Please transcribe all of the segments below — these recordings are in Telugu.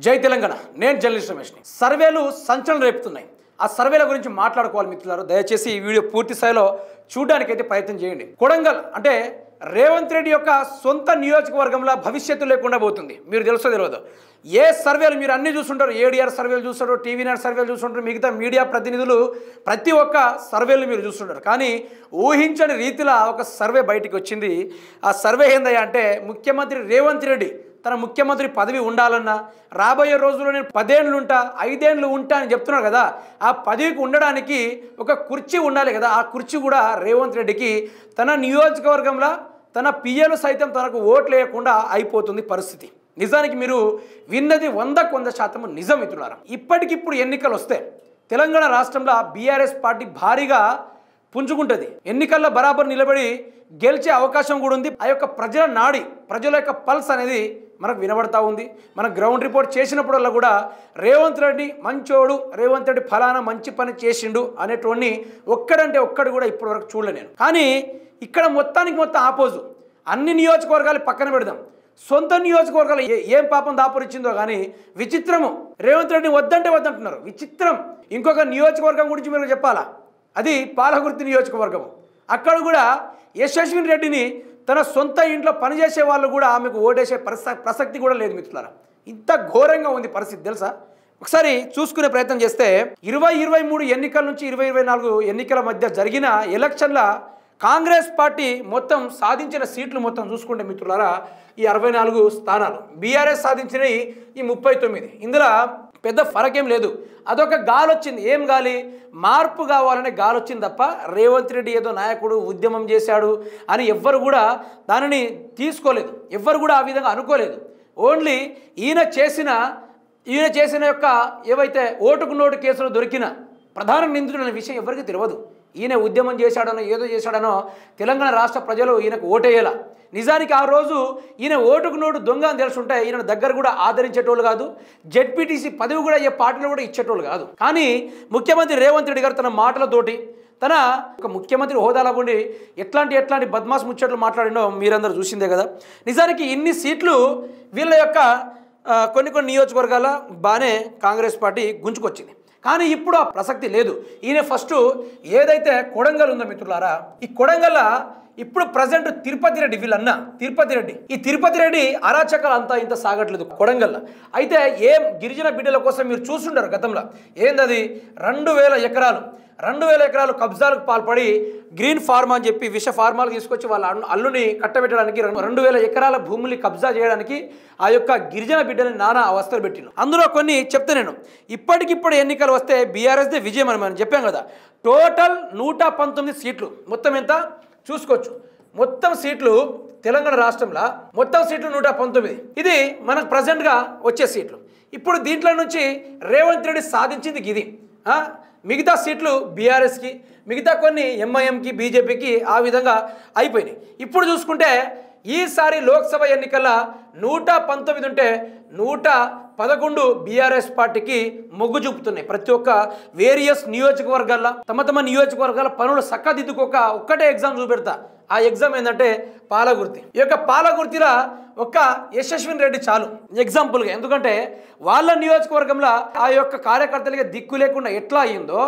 జై తెలంగాణ నేను జర్నలిస్ట్ రమేష్ని సర్వేలు సంచలనం రేపుతున్నాయి ఆ సర్వేల గురించి మాట్లాడుకోవాలి మిత్రులారా దయచేసి ఈ వీడియో పూర్తి స్థాయిలో చూడడానికి అయితే ప్రయత్నం చేయండి కొడంగల్ అంటే రేవంత్ రెడ్డి యొక్క సొంత నియోజకవర్గంలో భవిష్యత్తు లేకుండా పోతుంది మీరు తెలుసో తెలియదు ఏ సర్వేలు మీరు అన్ని చూస్తుంటారు ఏడీఆర్ సర్వేలు చూస్తారు టీవీ9 సర్వేలు చూస్తుంటారు మిగతా మీడియా ప్రతినిధులు ప్రతి ఒక్క సర్వేలు మీరు చూస్తుంటారు కానీ ఊహించని రీతిలో ఒక సర్వే బయటికి వచ్చింది ఆ సర్వే ఏందయ్యా అంటే ముఖ్యమంత్రి రేవంత్ రెడ్డి తన ముఖ్యమంత్రి పదవి ఉండాలన్నా రాబోయే రోజుల్లో నేను 10 ఏళ్ళు ఉంటా 5 ఏళ్ళు ఉంటా అని చెప్తున్నాడు కదా ఆ పదవికి ఉండడానికి ఒక కుర్చీ ఉండాలి కదా ఆ కుర్చీ కూడా రేవంత్ రెడ్డికి తన నియోజకవర్గంలో తన పిఎలు సైతం తనకు ఓట్లు వేయకుండా అయిపోతుంది పరిస్థితి నిజానికి మీరు విన్నది 100% నిజం మిత్రులారా ఇప్పటికిప్పుడు ఎన్నికలు వస్తే తెలంగాణ రాష్ట్రంలో బీఆర్ఎస్ పార్టీ భారీగా పుంజుకుంటుంది ఎన్నికల్లో బరాబర్ నిలబడి గెలిచే అవకాశం కూడా ఉంది ఆ యొక్క ప్రజల నాడి ప్రజల యొక్క పల్స్ అనేది మనకు వినబడతా ఉంది మన గ్రౌండ్ రిపోర్ట్ చేసినప్పుడల్లా కూడా రేవంత్ రెడ్డి మంచోడు రేవంత్ రెడ్డి ఫలానా మంచి పని చేసిండు అనేటువంటి ఒక్కడంటే ఒక్కడు కూడా ఇప్పటివరకు చూడలే నేను కానీ ఇక్కడ మొత్తం ఆపోజు అన్ని నియోజకవర్గాలు పక్కన పెడదాం సొంత నియోజకవర్గాలు ఏం పాపం దాపురిచ్చిందో కానీ విచిత్రము రేవంత్ రెడ్డిని వద్దంటున్నారు విచిత్రం ఇంకొక నియోజకవర్గం గురించి మీరు చెప్పాలా అది పాలకుర్తి నియోజకవర్గము అక్కడ కూడా యశస్విని రెడ్డిని తన సొంత ఇంట్లో పనిచేసే వాళ్ళు కూడా ఆమెకు ఓటేసే ప్రసక్తి కూడా లేదు మిత్రులారా ఇంత ఘోరంగా ఉంది పరిస్థితి తెలుసా ఒకసారి చూసుకునే ప్రయత్నం చేస్తే 2023 ఎన్నికల నుంచి 2024 ఎన్నికల మధ్య జరిగిన ఎలక్షన్ల కాంగ్రెస్ పార్టీ మొత్తం సాధించిన సీట్లు మొత్తం చూసుకుంటే మిత్రులారా ఈ 64 స్థానాలు బీఆర్ఎస్ సాధించినవి ఈ 39 ఇందులో పెద్ద ఫరకేం లేదు అదొక గాలి వచ్చింది ఏం గాలి మార్పు కావాలనే గాలి వచ్చింది తప్ప రేవంత్ రెడ్డి ఏదో నాయకుడు ఉద్యమం చేశాడు అని ఎవ్వరు కూడా దానిని తీసుకోలేదు ఎవ్వరు కూడా ఆ విధంగా అనుకోలేదు ఓన్లీ ఈయన చేసిన యొక్క ఏవైతే ఓటుకు నోటు కేసులు దొరికిన ప్రధాన నిందితుడు అనే విషయం ఎవరికి తెలియదు ఈయన ఉద్యమం చేశాడనో ఏదో చేశాడనో తెలంగాణ రాష్ట్ర ప్రజలు ఈయనకు ఓటేయాల నిజానికి ఆ రోజు ఈయన ఓటుకు నోటు దొంగ అని తెలుసుంటే ఈయన దగ్గర కూడా ఆదరించేటోళ్ళు కాదు జెడ్పీటీసీ పదవి కూడా ఏ పార్టీలో కూడా ఇచ్చేటోళ్ళు కాదు కానీ ముఖ్యమంత్రి రేవంత్ రెడ్డి గారు తన మాటలతోటి తన ఒక ముఖ్యమంత్రి హోదాలో ఉండి ఎట్లాంటి బద్మాస్ ముచ్చట్లు మాట్లాడినో మీరందరూ చూసిందే కదా నిజానికి ఇన్ని సీట్లు వీళ్ళ యొక్క కొన్ని నియోజకవర్గాల బాగానే కాంగ్రెస్ పార్టీ గుంజుకొచ్చింది కానీ ఇప్పుడు ఆ ప్రసక్తి లేదు ఈయన ఫస్ట్ ఏదైతే కొడంగల్ ఉందో మిత్రులారా ఈ కొడంగల్ ఇప్పుడు ప్రజెంట్ తిరుపతి రెడ్డి వీళ్ళన్న తిరుపతి రెడ్డి ఈ తిరుపతి రెడ్డి అరాచకాలు అంతా ఇంత సాగట్లేదు కొడంగల్ అయితే ఏం గిరిజన బిడ్డల కోసం మీరు చూస్తుంటారు గతంలో ఏందది 2,000 ఎకరాలు కబ్జాలకు పాల్పడి గ్రీన్ ఫార్మా అని చెప్పి విష ఫార్మాలు తీసుకొచ్చి వాళ్ళ అల్లుని కట్టబెట్టడానికి 2,000 ఎకరాల భూముల్ని కబ్జా చేయడానికి ఆ యొక్క గిరిజన బిడ్డని నానా అవస్థలు పెట్టిన అందులో కొన్ని చెప్తే నేను ఇప్పటికిప్పుడు ఎన్నికలు వస్తే బీఆర్ఎస్దే విజయం అని మనం చెప్పాం కదా టోటల్ 119 సీట్లు మొత్తం ఎంత చూసుకోవచ్చు మొత్తం సీట్లు తెలంగాణ రాష్ట్రంలో మొత్తం సీట్లు 119 ఇది మనకు ప్రజెంట్గా వచ్చే సీట్లు ఇప్పుడు దీంట్లో నుంచి రేవంత్ రెడ్డి సాధించింది ఇది మిగతా సీట్లు బీఆర్ఎస్కి మిగతా కొన్ని ఎంఐఎంకి బీజేపీకి ఆ విధంగా అయిపోయినాయి ఇప్పుడు చూసుకుంటే ఈసారి లోక్సభ ఎన్నికల్లో 119 ఉంటే 111 బీఆర్ఎస్ పార్టీకి మొగ్గు చూపుతున్నాయి ప్రతి ఒక్క వేరియస్ నియోజకవర్గాల్లో తమ నియోజకవర్గాల పనులు చక్కదిద్దుకోక ఒక్కటే ఎగ్జామ్ చూపెడతా ఆ ఎగ్జామ్ ఏంటంటే పాలకుర్తి ఈ యొక్క పాలకుర్తిలో ఒక యశస్విని రెడ్డి చాలు ఎగ్జాంపుల్గా ఎందుకంటే వాళ్ళ నియోజకవర్గంలో ఆ యొక్క కార్యకర్తలకి దిక్కు లేకుండా ఎట్లా అయ్యిందో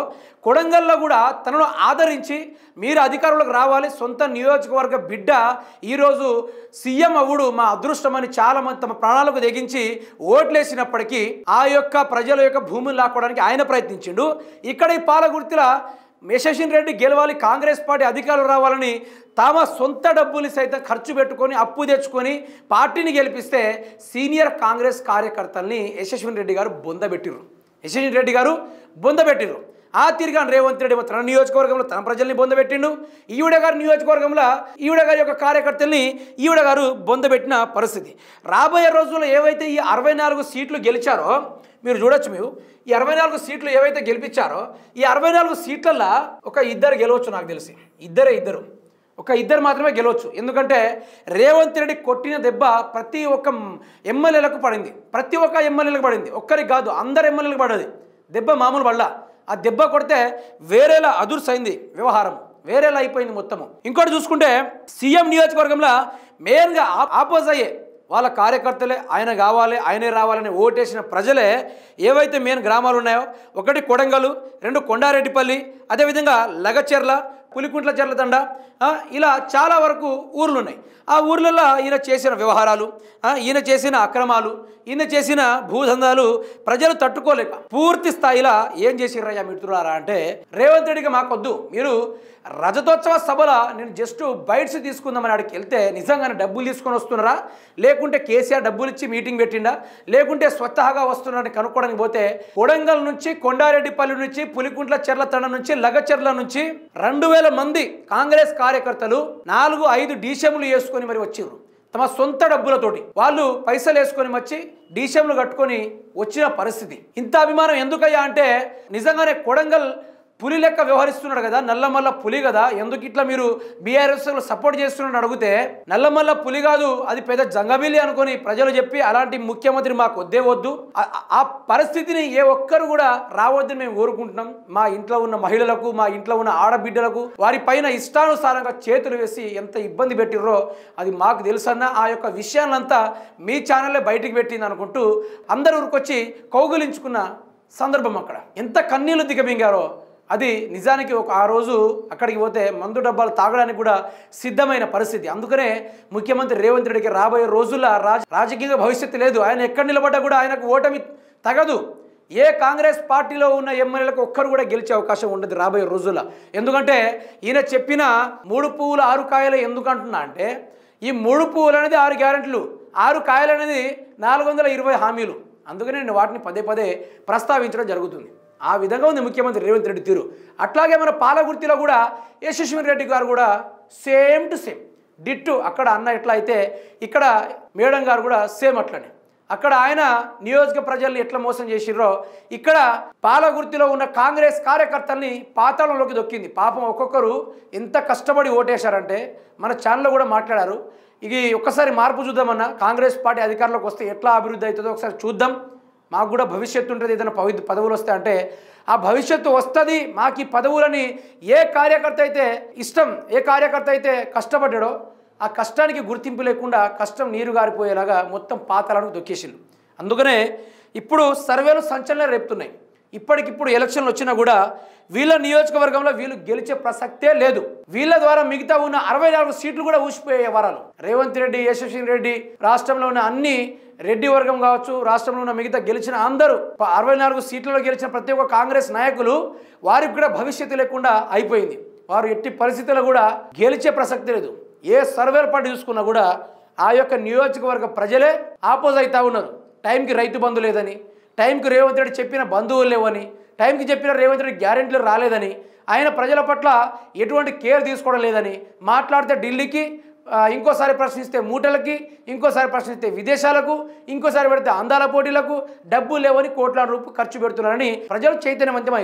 కొడంగల్లో కూడా తనను ఆదరించి మీరు అధికారులకు రావాలి సొంత నియోజకవర్గ బిడ్డ ఈరోజు సీఎం అవుడు మా అదృష్టమని చాలామంది తమ ప్రాణాలకు తెగించి ఓట్లేసినప్పటికీ ఆ యొక్క ప్రజల యొక్క భూమిని లాక్కోవడానికి ఆయన ప్రయత్నించిండు ఇక్కడ ఈ పాలకుర్తిలో యశస్విని రెడ్డి గెలవాలి కాంగ్రెస్ పార్టీ అధికారులు రావాలని తమ సొంత డబ్బుని సైతం ఖర్చు పెట్టుకొని అప్పు తెచ్చుకొని పార్టీని గెలిపిస్తే సీనియర్ కాంగ్రెస్ కార్యకర్తల్ని యశస్విని రెడ్డి గారు బొందబెట్టిర్రు ఆ తిరిగా రేవంత్ రెడ్డి తన నియోజకవర్గంలో తన ప్రజల్ని బొందబెట్టిండు ఈవిడ గారి నియోజకవర్గంలో ఈవిడ గారి యొక్క కార్యకర్తల్ని ఈవిడ గారు బొందబెట్టిన పరిస్థితి రాబోయే రోజుల్లో ఏవైతే ఈ 64 సీట్లు గెలిచారో మీరు చూడొచ్చు మీరు ఈ 64 సీట్లు ఏవైతే గెలిపించారో ఈ 64 సీట్లల్లో ఒక ఇద్దరు గెలవచ్చు నాకు తెలిసి ఇద్దరు మాత్రమే గెలవచ్చు ఎందుకంటే రేవంత్ రెడ్డి కొట్టిన దెబ్బ ప్రతి ఒక్క ఎమ్మెల్యేలకు పడింది ఒక్కరికి కాదు అందరు ఎమ్మెల్యేలకు పడది దెబ్బ మామూలు పడ్డా ఆ దెబ్బ కొడితే వేరేలా అదుర్సైంది వ్యవహారం వేరేలా అయిపోయింది మొత్తము ఇంకోటి చూసుకుంటే సీఎం నియోజకవర్గంలో మెయిన్గా ఆపోజ్ అయ్యే వాళ్ళ కార్యకర్తలే ఆయన కావాలి, ఆయనే రావాలని ఓటేసిన ప్రజలే ఏవైతే మెయిన్ గ్రామాలు ఉన్నాయో, ఒకటి కొడంగలు, 2 కొండారెడ్డిపల్లి, అదేవిధంగా లగచెర్ల, పులికుంట్ల చెర్లతండ, ఇలా చాలా వరకు ఊర్లు ఉన్నాయి. ఆ ఊర్లలో ఈయన చేసిన వ్యవహారాలు, ఈయన చేసిన అక్రమాలు, ఈయన చేసిన భూదందాలు ప్రజలు తట్టుకోలేక పూర్తి స్థాయిలో ఏం చేసిర్రయ్యా మిత్రులారా అంటే, రేవంత్ రెడ్డికి మాకొద్దు, మీరు రజతోత్సవ సభలో నేను జస్ట్ బైట్స్ తీసుకుందామని ఆడికి వెళ్తే నిజంగానే డబ్బులు తీసుకొని వస్తున్నారా, లేకుంటే కేసీఆర్ డబ్బులు ఇచ్చి మీటింగ్ పెట్టిండా, లేకుంటే స్వతహాగా వస్తున్నారని కనుక్కోవడానికి పోతే కొడంగల్ నుంచి, కొండారెడ్డిపల్లి నుంచి, పులికుంట్ల చెర్లతండ నుంచి, లగచెర్ల నుంచి 2000 మంది కాంగ్రెస్ కార్యకర్తలు 4-5 డీసెంలు వేసుకొని మరి వచ్చిర్రు. తమ సొంత డబ్బులతోటి వాళ్ళు పైసలు వేసుకొని వచ్చి డీసెంలు కట్టుకొని వచ్చిన పరిస్థితి. ఇంత అభిమానం ఎందుకయ్యా అంటే, నిజంగానే కొడంగల్ పులి లెక్క వ్యవహరిస్తున్నాడు కదా, నల్లమల్ల పులి కదా, ఎందుకు ఇట్లా మీరు బీఆర్ఎస్ సపోర్ట్ చేస్తున్నారని అడిగితే, నల్లమల్ల పులి కాదు అది పెద్ద జంగబిల్లి అనుకొని ప్రజలు చెప్పి అలాంటి ముఖ్యమంత్రి మాకు వద్దే వద్దు, ఆ పరిస్థితిని ఏ ఒక్కరు కూడా రావద్దని మేము కోరుకుంటున్నాం. మా ఇంట్లో ఉన్న మహిళలకు, మా ఇంట్లో ఉన్న ఆడబిడ్డలకు వారి పైన ఇష్టానుసారంగా చేతులు వేసి ఎంత ఇబ్బంది పెట్టిర్రో అది మాకు తెలుసన్న ఆ యొక్క విషయాలంతా మీ ఛానల్లే బయటికి పెట్టింది అనుకుంటూ అందరు ఊరికొచ్చి కౌగులించుకున్న సందర్భం. అక్కడ ఎంత కన్నీళ్లు దిగమింగారో అది నిజానికి ఆ రోజు అక్కడికి పోతే మందు డబ్బాలు తాగడానికి కూడా సిద్ధమైన పరిస్థితి. అందుకనే ముఖ్యమంత్రి రేవంత్ రెడ్డికి రాబోయే రోజుల్లో రాజకీయ భవిష్యత్తు లేదు. ఆయన ఎక్కడ నిలబడ్డా కూడా ఆయనకు ఓటమి తగదు. ఏ కాంగ్రెస్ పార్టీలో ఉన్న ఎమ్మెల్యేలకు ఒక్కరు కూడా గెలిచే అవకాశం ఉండదు రాబోయే రోజుల్లో. ఎందుకంటే ఈయన చెప్పిన 3 పువ్వులు 6 కాయలు ఎందుకు అంటున్నా అంటే, ఈ 3 పువ్వులు అనేది 6 గ్యారెంటీలు, 6 కాయలు అనేది 420 హామీలు. అందుకనే నేను వాటిని పదే పదే ప్రస్తావించడం జరుగుతుంది. ఆ విధంగా ఉంది ముఖ్యమంత్రి రేవంత్ రెడ్డి తీరు. అట్లాగే మన పాలగుర్తిలో కూడా యశస్విని రెడ్డి గారు కూడా సేమ్ టు సేమ్ డిట్టు. అక్కడ అన్న ఎట్లా అయితే ఇక్కడ మేడం గారు కూడా సేమ్ అట్లనే. అక్కడ ఆయన నియోజక ప్రజల్ని ఎట్లా మోసం చేసిర్రో ఇక్కడ పాలగుర్తిలో ఉన్న కాంగ్రెస్ కార్యకర్తల్ని పాతాళంలోకి దొక్కింది. పాపం ఒక్కొక్కరు ఎంత కష్టపడి ఓటేశారంటే మన ఛానల్లో కూడా మాట్లాడారు. ఇది ఒక్కసారి మార్పు చూద్దామన్నా, కాంగ్రెస్ పార్టీ అధికారంలోకి వస్తే ఎట్లా అభివృద్ధి అవుతుందో ఒకసారి చూద్దాం, మాకు కూడా భవిష్యత్తు ఉంటుంది, ఏదైనా పదవులు వస్తాయి అంటే ఆ భవిష్యత్తు వస్తుంది. మాకు ఈ పదవులని ఏ కార్యకర్త అయితే ఇష్టం, ఏ కార్యకర్త అయితే కష్టపడ్డాడో ఆ కష్టానికి గుర్తింపు లేకుండా కష్టం నీరు గారిపోయేలాగా మొత్తం పాతాలను దొక్కేసిండు. అందుకనే ఇప్పుడు సర్వేలు సంచలనం రేపుతున్నాయి. ఇప్పటికిప్పుడు ఎలక్షన్లు వచ్చినా కూడా వీళ్ళ నియోజకవర్గంలో వీళ్ళు గెలిచే ప్రసక్తే లేదు. వీళ్ళ ద్వారా మిగతా ఉన్న 64 సీట్లు కూడా ఊసిపోయే వరాలు. రేవంత్ రెడ్డి, యశస్విని రెడ్డి, రాష్ట్రంలో ఉన్న అన్ని రెడ్డి వర్గం కావచ్చు, రాష్ట్రంలో ఉన్న మిగతా గెలిచిన అందరూ 64 సీట్లలో గెలిచిన ప్రతి ఒక్క కాంగ్రెస్ నాయకులు వారికి కూడా భవిష్యత్తు లేకుండా అయిపోయింది. వారు ఎట్టి పరిస్థితుల్లో కూడా గెలిచే ప్రసక్తి లేదు. ఏ సర్వేల పాటు చూసుకున్నా కూడా ఆ యొక్క నియోజకవర్గ ప్రజలే ఆపోజ్ అవుతా ఉన్నారు. టైంకి రైతు బంధు లేదని, టైంకి రేవంత్ రెడ్డి చెప్పిన బంధువులు లేవని, టైంకి చెప్పిన రేవంత్ రెడ్డి గ్యారెంటీలు రాలేదని, ఆయన ప్రజల పట్ల ఎటువంటి కేర్ తీసుకోవడం లేదని, మాట్లాడితే ఢిల్లీకి, ఇంకోసారి ప్రశ్నిస్తే మూటలకి, ఇంకోసారి ప్రశ్నిస్తే విదేశాలకు, ఇంకోసారి పెడితే అందాల పోటీలకు, డబ్బు లేవని కోట్లాది రూపాయలు ఖర్చు పెడుతున్నారని ప్రజలు చైతన్యవంతమయ్యారు.